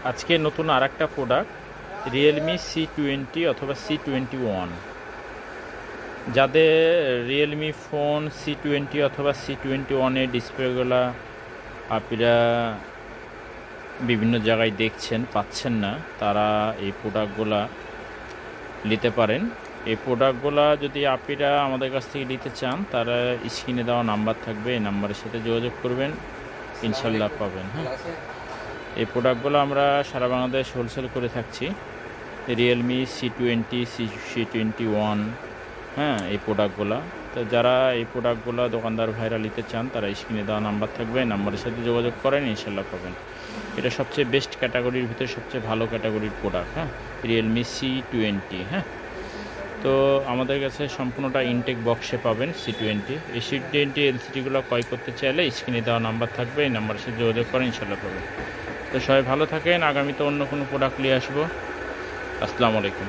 আজকে নতুন আরেকটা প্রোডাক্ট রিয়েলমি C20 অথবা C21। যাদের রিয়েলমি ফোন C20 অথবা C21 ডিসপ্লেগুলো আপনারা বিভিন্ন জায়গায় দেখছেন পাচ্ছেন না, তারা এই প্রোডাক্টগুলা নিতে পারেন। এই প্রোডাক্টগুলো যদি আপনারা আমাদের কাছ থেকে নিতে চান, তারা স্ক্রিনে দেওয়া নাম্বার থাকবে, এই নাম্বারের সাথে যোগাযোগ করবেন, ইনশাল্লাহ পাবেন। হ্যাঁ, এই প্রোডাক্টগুলো আমরা সারা বাংলাদেশ হোলসেল করে থাকছি। রিয়েলমি C20 C21, হ্যাঁ, এই প্রোডাক্টগুলো। তো যারা এই প্রোডাক্টগুলো দোকানদার ভাইরা নিতে চান, তারা স্ক্রিনে দেওয়া নাম্বার থাকবে, এই নাম্বারের সাথে যোগাযোগ করেন, ইনশাল্লাহ পাবেন। এটা সবচেয়ে বেস্ট ক্যাটাগরির ভিতরে সবচেয়ে ভালো ক্যাটাগরির প্রোডাক্ট। হ্যাঁ, রিয়েলমি C20। হ্যাঁ, তো আমাদের কাছে সম্পূর্ণটা ইনটেক বক্সে পাবেন C20। এই C20 এলসিডিগুলো ক্রয় করতে চাইলে স্ক্রিনে দেওয়া নাম্বার থাকবে, এই নাম্বারের সাথে যোগাযোগ করেন, ইনশাল্লাহ পাবেন। তো সবাই ভালো থাকেন। আগামীতে অন্য কোনো প্রোডাক্ট নিয়ে আসবো। আসসালামু আলাইকুম।